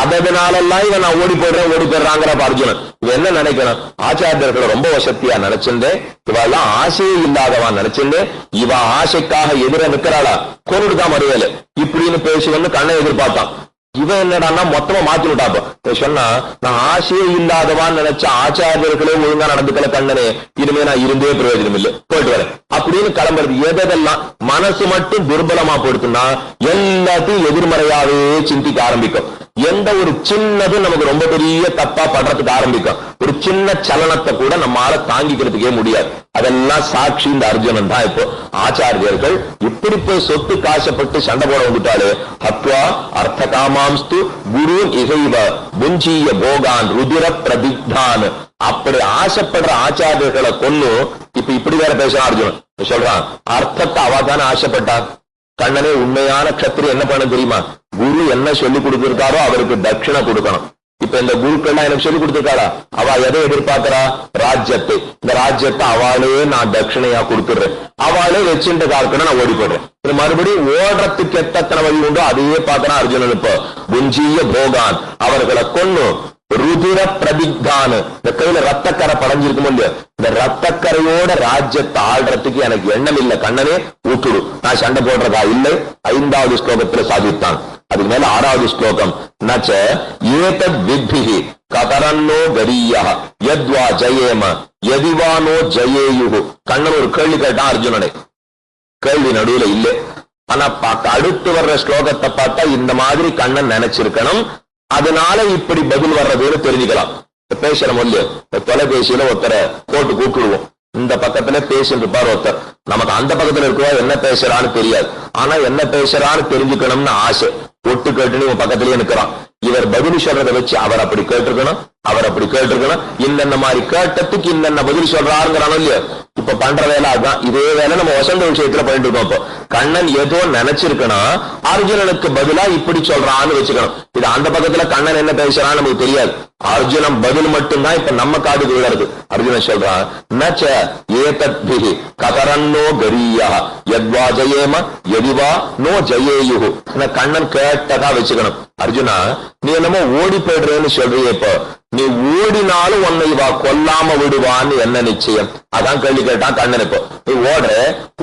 அதனாலெல்லாம் இவன் நான் ஓடி போயிடுறாங்கிற அர்ஜுனன். இவன் என்ன நினைக்கணும்? ஆச்சாரியர்களை ரொம்ப வசதியா நினைச்சிருந்தேன், இவெல்லாம் ஆசையே இல்லாதவான் நினைச்சிருந்தேன், இவ ஆசைக்காக எதிர நிற்கிறாளா கொண்டுதான் மறுவேலை இப்படின்னு பேசுவன்னு கண்ணன் எதிர்பார்த்தான். இவன் என்னடான்னா மொத்தமா மாத்தி விட்டாப்ப சொன்னா, நான் ஆசையே இல்லாதவான்னு நினைச்ச ஆச்சாரியர்களே ஒழுங்கா நடந்துக்கல கண்ணனே, இனிமே நான் இருந்தே பிரயோஜனம் இல்லை, போயிட்டு வரேன் அப்படின்னு கிளம்புறது. எதெல்லாம் மனசு மட்டும் துர்பலமா போடுத்துன்னா எல்லாத்தையும் எதிர்மறையாவே சிந்திக்க ஆரம்பிக்கும். எந்த ஒரு சின்னதும் நமக்கு ரொம்ப பெரிய தப்பா படுறதுக்கு ஆரம்பிக்கும். ஒரு சின்ன சலனத்தை கூட நம்மால தாங்கிக்கிறதுக்கே முடியாது. அதெல்லாம் சாட்சி இந்த அர்ஜுனன் தான். இப்போ ஆச்சாரியர்கள் இப்படி போய் சொத்து காசப்பட்டு சண்டை போட வந்துட்டாலே, ஹத்வா அர்த்த காமாம்ஸ்து குரு இகைவ புஞ்சீய போகான் ருதிர பிரதிக்தான். அப்படி ஆசைப்படுற ஆச்சாரியர்களை கொன்னு இப்ப இப்படி வேற பேசுறான் அர்ஜுனன். சொல்றான் அர்த்தத்தை அவதான ஆசைப்பட்டான். கண்ணனே உண்மையான கத்திரி என்ன பண்ண தெரியுமா? குரு என்ன சொல்லி கொடுத்திருக்காரோ அவருக்கு தட்சிணை கொடுக்கணும். இப்ப இந்த குருக்கள்லாம் எனக்கு சொல்லி கொடுத்திருக்காரா? அவ எதை எதிர்பார்க்கிறா? ராஜ்யத்தை. இந்த ராஜ்யத்தை அவளே நான் தட்சிணையா கொடுத்துடுறேன், அவளே வச்சுட்டு காக்கணும், நான் ஓடி போடுறேன். இது மறுபடியும் ஓடுறதுக்கு எத்தனை வழி உண்டோ அதையே பார்க்கறான் அர்ஜுனன். இப்ப புஞ்சிய போகான் அவர்களை கொன்னு ருதிர பிரதிக்தான், இந்த கையில ரத்தக்கரை படைஞ்சிருக்கும் இல்லையா, இந்த ரத்தக்கரையோட ராஜ்யத்தை ஆள்றதுக்கு எனக்கு எண்ணம் இல்லை கண்ணனே, விட்டுடு, நான் சண்டை போடுறதா இல்லை. 5வது ஸ்லோகத்துல சாதித்தான். அதுக்கு மேல 6வது ஸ்லோகம், நச்ச ஏதத் வித்பிஹி கதரன்னோ கரீயா யத்வா ஜயேம யதிவானோ ஜயேயுஹு. கண்ணன் ஒரு கேள்வி கேட்டான் அர்ஜுனனை. கேள்வி நடுவுல இல்லை, ஆனா அடுத்து வர்ற ஸ்லோகத்தை பார்த்தா இந்த மாதிரி கண்ணன் நினைச்சிருக்கணும், அதனால இப்படி பதில் வர்றதுன்னு தெரிஞ்சுக்கலாம். பேசுறோம் இல்லையோ, தொலைபேசியில ஒருத்தரை போட்டு கூப்பிடுவோம், இந்த பக்கத்துல பேசிட்டு இருப்பார் ஒருத்தர், நமக்கு அந்த பக்கத்துல இருக்கவா என்ன பேசுறான்னு தெரியாது, ஆனா என்ன பேசுறான்னு தெரிஞ்சுக்கணும்னு ஆசை. ஒட்டு கேட்டுன்னு இவன் பக்கத்திலேயே நிற்கிறான். இவர் பதில் சொல்றதை வச்சு அவர் அப்படி கேட்டிருக்கணும், அவர் அப்படி கேட்டிருக்கணும், இந்த மாதிரி கேட்டதுக்கு இந்த பதில் சொல்றாருங்கிறானோ இல்லையோ. இப்ப பண்ற வேலை அதுதான். இதே வேலை நம்ம வசந்த விஷயத்துல பண்ணிட்டு இருக்கோம். இப்போ கண்ணன் ஏதோ நினைச்சிருக்கணும், அர்ஜுனனுக்கு பதிலா இப்படி சொல்றான்னு வச்சுக்கணும். இது அந்த பக்கத்துல கண்ணன் என்ன பேசுறான்னு நமக்கு தெரியாது. அர்ஜுனன் பதில் மட்டும்தான் இப்ப நம்ம காதுக்கு விழுறது. அர்ஜுனன் சொல்றான், நச்ச ஏதத்பிஹி கதரன்னோ கரீயா யத்வா ஜயேம யதிவா நோ ஜயேயுஹு. கண்ணன் கேட்டதா வச்சுக்கணும். அர்ஜுனா, நீ என்னமோ ஓடி போயிடுறேன்னு சொல்றியே, இப்போ நீ ஓடினாலும் உன்னை இவா கொல்லாம விடுவான்னு என்ன நிச்சயம்? அதான் கேள்வி கேட்டான் கண்ணன். இப்போ நீ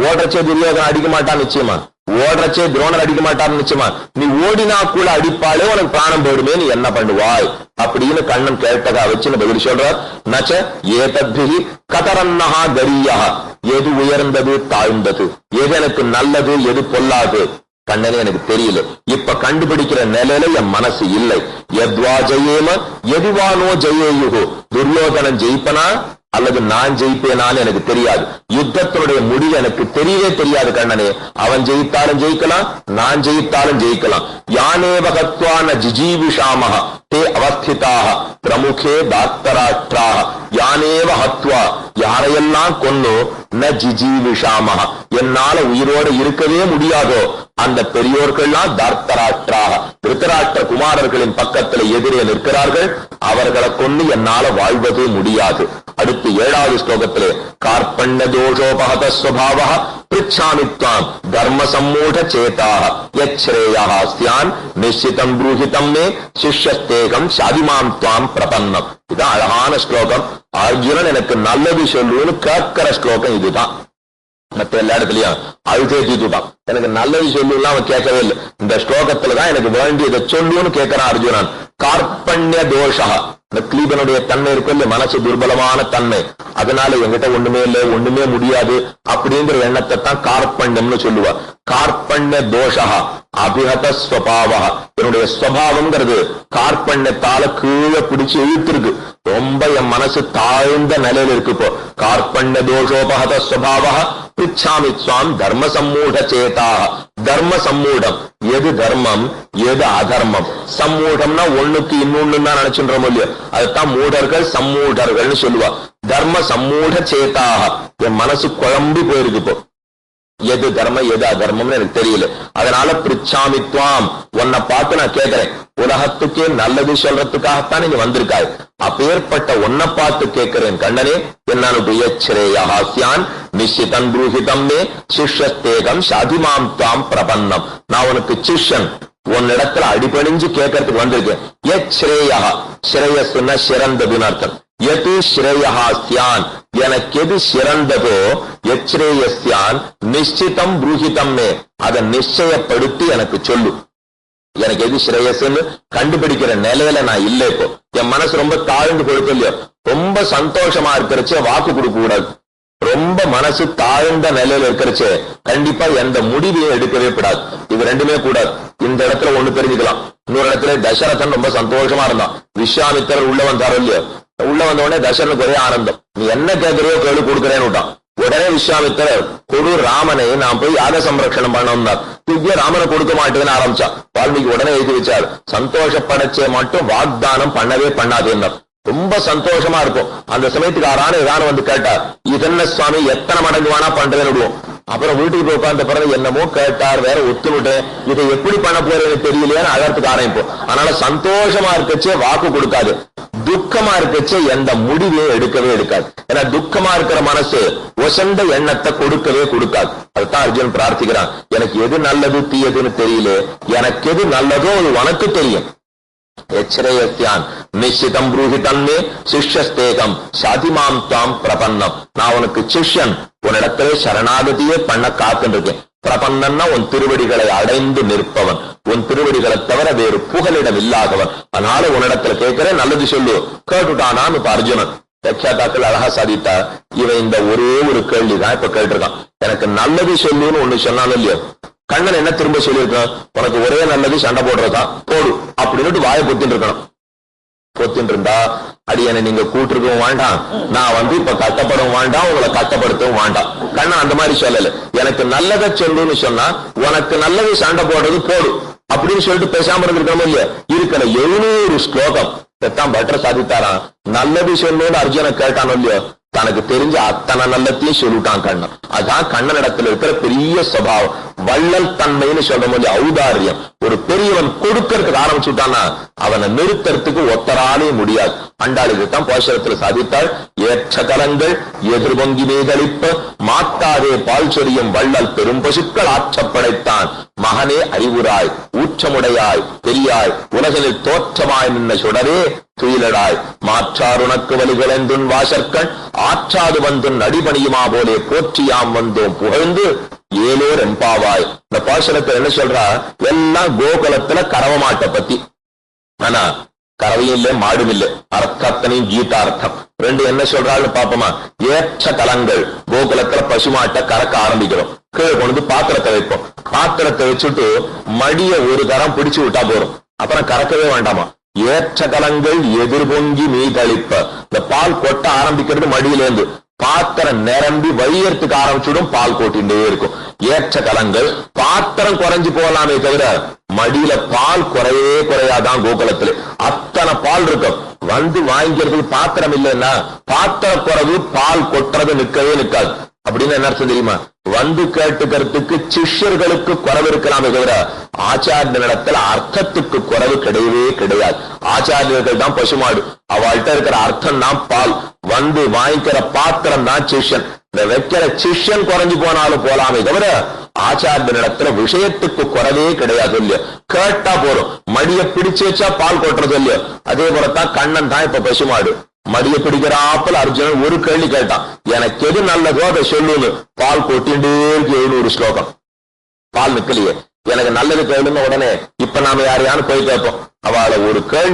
ஓடுறச்சே துரியோதனன் அடிக்க மாட்டான் நிச்சயமா, ஓடுறச்சே துரோணர் அடிக்க மாட்டான்னு நிச்சயமா, நீ ஓடினா கூட அடிப்பாலே உனக்கு பிராணம் போயிடுமே, நீ என்ன பண்ணுவாய் அப்படின்னு கண்ணன் கேட்டதா வச்சு பதில் சொல்றார். நச்ச ஏதத்பிஹி கதரன்னஹா கரீயா, எது உயர்ந்தது தாழ்ந்தது, எது எனக்கு நல்லது எது பொல்லாது கண்ணனே எனக்கு தெரியல. இப்ப கண்டுபிடிக்கிற நிலையில என் மனசு இல்லை. யத்வா ஜெயேம யதிவானோ ஜெயேயுஹு, துரியோதனன் ஜெயிப்பனா அல்லது நான் ஜெயிப்பேனான்னு எனக்கு தெரியாது. யுத்தத்தினுடைய முடிவு எனக்கு தெரியவே தெரியாது கண்ணனே. அவன் ஜெயித்தாலும் ஜெயிக்கலாம், நான் ஜெயித்தாலும் ஜெயிக்கலாம். யானேவ கத்வான ஜிஜீவிஷாமஹ தே அவஸ்திதாக பிரமுகே தாத்தராஷ்டிராக. யானேவ ஹத்வா, யாரையெல்லாம் கொன்னு ந ஜிஜீவிஷாமஹ, என்னால உயிரோடு இருக்கவே முடியாதோ அந்த பெரியோர்கள்லாம் தார்த்தராஷ்டிராக, திருத்தராஷ்டிர குமார் குமாரர்களின் பக்கத்தில் எதிரே நிற்கிறார்கள். அவர்களை கொண்டு என்னால வாழ்வது முடியாது. அடுத்து 7வது ஸ்லோகத்திலே கார்பண்ய தோஷோபகத ஸ்வபாவः பிருச்சாமித்வாம் தர்ம சம்மூட சேதாக யச்ரேயாஸ்யான் நிச்சிதம் ப்ரூஹிதம் மே சிஷ்யஸ்தேகம் சாதிமாம் துவாம் பிரபன்னம். இதுதான் அழகான ஸ்லோகம். அர்ஜுனன் எனக்கு நல்லது சொல்லுன்னு கேட்கிற ஸ்லோகம் இதுதான். மற்ற எல்லா இடத்துலயும் அழுதே தீட்டுட்டான். எனக்கு நல்லது சொல்லுலாம் அவன் கேட்கவே இல்லை. இந்த ஸ்லோகத்துலதான் எனக்கு வேண்டியதை சொல்லுன்னு கேட்கிறான் அர்ஜுனன். கார்பண்ய தோஷா, இந்த கிளீபனுடைய தன்மை இருக்கும், மனசு துர்பலமான தன்மை, அதனால என்கிட்ட ஒண்ணுமே இல்லை, ஒண்ணுமே முடியாது அப்படிங்கிற எண்ணத்தை தான் கார்பண்யம்னு சொல்லுவா. கார்பண்ய தோஷா அபிஹத ஸ்வபாவா, என்னுடைய ஸ்வபாவம்ங்கிறது கார்பண்யத்தால கீழே பிடிச்சு இழுத்திருக்கு. ரொம்ப என் மனசு தாழ்ந்த நிலையில இருக்கு. இப்போ கார்பண்ய தோஷோபகத ஸ்வபாவா பிச்சாமி ஸ்வாம் தர்ம சம்மூட சேதாக. தர்ம சம்மூடம், எது தர்மம் எது அதர்மம். சம்மூடம்னா ஒண்ணுக்கு இன்னொன்னு தான் நினைச்சுன்றோம் இல்லையோ, அதுதான் மூடர்கள் சம்மூடர்கள்னு சொல்லுவா. தர்ம சம்மூட சேதாக, என் மனசு குழம்பி போயிருக்கு. இப்போ எது தர்மம் எது அதர்மம்னு எனக்கு தெரியல. அதனால பிரிச்சாமித்வாம், உன்னை பார்த்து நான் கேட்கிறேன். உலகத்துக்கே நல்லது சொல்றதுக்காகத்தான் நீங்க வந்திருக்காய். அப்பேற்பட்ட உன்னை பார்த்து கேட்கிறேன் கண்ணனே. என்னுடையச்ரேயாஸ்யான் நிச்சிதம் ப்ரூஹிதம் மே சிஷ்யஸ்தேகம் சாதிமாம் துவாம் பிரபன்னம். நான் உனக்கு சிஷ்யன், உன்னிடத்துல அடிபணிஞ்சு கேட்கறதுக்கு வந்திருக்கேன். யச்ரேயா, ஸ்ரேயஸ்னா சிறந்ததுன்னு அர்த்தம். எது ஸ்ரேயாஸ்யான், எனக்கு எது சிறந்ததோ, யச்ரேயஸ்யான் நிச்சிதம் ப்ரூஹிதம் மே, அதை நிச்சயப்படுத்தி எனக்கு சொல்லு. எனக்கு எது ஸ்ரேயஸ்ன்னு கண்டுபிடிக்கிற நிலையில நான் இல்லை. இப்போ என் மனசு ரொம்ப தாழ்ந்து கொடுக்க இல்லையோ, ரொம்ப சந்தோஷமா இருக்கிறச்சே வாக்கு கொடுக்க கூடாது. ரொம்ப மனசு தாழ்ந்த நிலையில இருக்கிறச்சே கண்டிப்பா எந்த முடிவையும் எடுக்கவே கூடாது. இது ரெண்டுமே கூடாது. இந்த இடத்துல ஒண்ணு தெரிஞ்சுக்கலாம். இன்னொரு இடத்துல தசரதன் ரொம்ப சந்தோஷமா இருந்தான். விஸ்வாமித்திரர் உள்ள வந்தாரோ இல்லையோ, உள்ள வந்த உடனே தசரனுக்கு ஒரே ஆனந்தம். நீ என்ன கேட்கறியோ கேள்வி கொடுக்குறேன்னு விட்டான். உடனே விஸ்வாமித்திரர் கொடு ராமனை நான் போய் யாக சம்ரட்சணம் பண்ணோம்னார். ராமனை கொடுக்க மாட்டேன்னு ஆரம்பிச்சான். வால்மீகி உடனே எழுதி வச்சார், சந்தோஷப்படச்சே மட்டும் வாக்தானம் பண்ணவே பண்ணாதுன்னு. ரொம்ப சந்தோஷமா இருக்கும். அந்த சமயத்துக்கு ஆறான ஏதான வந்து கேட்டார், இதென்ன சுவாமி எத்தனை மடங்கு வேணா பண்றேன்னு விடுவோம். அப்புறம் வீட்டுக்கு போய் உட்கார்ந்த பிறகு என்னமோ கேட்டார், வேற ஒத்து விட்டேன், இதை எப்படி பண்ண போறேன்னு தெரியலையான்னு அழறதுக்கு ஆரம்பிப்போம். அதனால சந்தோஷமா இருக்கச்சே வாக்கு கொடுக்காது, துக்கமா இருக்கச்சே எந்த முடிவையும் எடுக்கவே எடுக்காது. ஏன்னா துக்கமா இருக்கிற மனசு ஒசந்த எண்ணத்தை கொடுக்கவே கொடுக்காது. அதுதான் அர்ஜுன் பிரார்த்திக்கிறான், எனக்கு எது நல்லது தீயதுன்னு தெரியல, எனக்கு எது நல்லதோ அது உனக்கு தெரியும். யச்ரேயஸ்யான் நிச்சிதம் ப்ரூஹிதம் மே சிஷ்யஸ்தேகம் சாதிமாம் துவாம் பிரபன்னம். நான் உனக்கு சிஷ்யன், உன்னிடத்திலே சரணாகதியே பண்ண காத்துருக்கேன். பிரபன்னன்னா உன் திருவடிகளை அடைந்து நிற்பவன், உன் திருவடிகளை தவிர வேறு புகலிடம் இல்லாதவன். அதனால உன்னிடத்துல கேட்கிறேன், நல்லது சொல்லு. கேட்டுட்டானான்னு இப்ப அர்ஜுனன் வியாக்கியாதாக்கள் அழகா சாதித்தா. இவன் இந்த ஒரே ஒரு கேள்விதான் இப்ப கேட்டிருக்கான், எனக்கு நல்லது சொல்லுன்னு ஒண்ணு சொன்னாலும் இல்லையோ. கண்ணன் என்ன திரும்ப சொல்லியிருக்கான், உனக்கு ஒரே நல்லது சண்டை போடுறதான் போடு அப்படின்னு வாயை பொத்தின்னு இருக்கணும். பொத்தின்னு இருந்தா அடியனை நீங்க கூட்டிருக்கவும் வேண்டாம், நான் இப்ப கட்டப்படவும் வேண்டாம், உங்களை கட்டப்படுத்தவும் வேண்டாம். கண்ணன் அந்த மாதிரி சொல்லல. எனக்கு நல்லதை சொல்லுன்னு சொன்னா உனக்கு நல்லது சண்டை போடுறது போடு அப்படின்னு சொல்லிட்டு பேசாம இருந்திருக்கணும் இல்லையா. இருக்கிற 700 ஸ்லோகம் தான் பட்டர் சாதித்தாராம். நல்லது சொல்லுன்னு அர்ஜுன கேட்டானோ இல்லையோ, தனக்கு தெரிஞ்ச அத்தனை நல்லத்தையும் சொல்லிட்டான் கண்ணன். அதான் கண்ணன் இடத்துல இருக்கிற பெரிய சுபாவம், வள்ளல் தன்மைன்னு சொல்ற மாதிரி ஔதாரியம். ஒரு பெரியவன் கொடுக்கறதுக்கு ஆரம்பிச்சுட்டான்னா அவனை நிறுத்தறதுக்கு ஒத்தராலே முடியாது. அண்டாளுக்கு தான் போஷரத்துல சாதித்தாள், ஏற்ற கலங்கள் எதிர்பொங்கி மீதளிப்ப மாத்தாதே பால் சொரியும் வள்ளல் பெரும் பசுக்கள் ஆற்றப்படைத்தான். மகனே அறிவுராய் ஊற்றமுடையாய் பெரியாய் உலகில் தோற்றமாய் நின்ன சுடரே துயிலடாய் மாற்றார் உனக்கு வலிகளெந்துன் வாசற்கண் ஆற்றாது வந்துன் அடிபணியுமா போலே போற்றியாம் வந்தோம் புகழ்ந்து ஏலோர் எம்பாவாய். இந்த பாசனத்தை என்ன சொல்றா, எல்லாம் கோகுலத்துல கறவமாட்டை பத்தி. ஆனா கறவையும் இல்லை மாடும் இல்லை, அர்த்தத்தனையும் கீதார்த்தம் ரெண்டு என்ன சொல்றாள்னு பாப்போமா. ஏற்ற கலங்கள், கோகுலத்துல பசுமாட்டை கறக்க ஆரம்பிக்கிறோம். கீழே கொண்டு பாத்திரத்தை வைப்போம். பாத்திரத்தை வச்சுட்டு மடிய ஒரு தரம் பிடிச்சு விட்டா போறோம், அப்புறம் கறக்கவே வேண்டாமா. ஏற்ற கலங்கள் எதிர்பொங்கி மீதளிப்ப, இந்த பால் கொட்ட ஆரம்பிக்கிறது மடியிலேருந்து பாத்திரம் நிரம்பி வழியறதுக்கு ஆரம்பிச்சுடும், பால் கொட்டிண்டே இருக்கும். ஏற்ற கலங்கள் பாத்திரம் குறைஞ்சு போகலாமே தவிர மடியில பால் குறையே குறையாதான். கோகுலத்துல அத்தனை பால் இருக்கும். வாங்கிக்கிறதுக்கு பாத்திரம் இல்லைன்னா பாத்திர குறைவு, பால் கொட்டுறது நிற்கவே நிற்காது. அப்படின்னு என்ன அர்த்தம் தெரியுமா, வந்து கேட்டுக்கிறதுக்கு சிஷ்யர்களுக்கு குறைவு இருக்கலாமே தவிர ஆச்சாரியனிடத்துல அர்த்தத்துக்கு குறைவு கிடையவே கிடையாது. ஆச்சாரியர்கள் தான் பசுமாடு, அவள்கிட்ட இருக்கிற அர்த்தம் தான் பால், வந்து வாங்கிக்கிற பாத்திரம் தான் சிஷ்யன். இந்த வைக்கிற சிஷ்யன் குறைஞ்சு போனாலும் போலாமே தவிர ஆச்சாரியனிடத்துல விஷயத்துக்கு குறைவே கிடையாது இல்லையோ. கேட்டா போறோம், மடிய பிடிச்சு வச்சா பால் கொட்டுறது இல்லையோ. அதே போலத்தான் கண்ணன் தான் இப்ப பசுமாடு. மடிய பிடிக்கிறாப்பல் அர்ஜுனன் ஒரு கேள்வி கேட்டான், எனக்கு எது நல்லதோ அதை சொல்லுன்னு. பால் கொட்டிண்டே இருக்கு 700 ஸ்லோகம், பால் நிக்கலையே. எனக்கு நல்லது கேளுன்னு உடனே இப்ப நாம யாரையானு போய் கேட்போம். அவளை ஒரு கேள்வி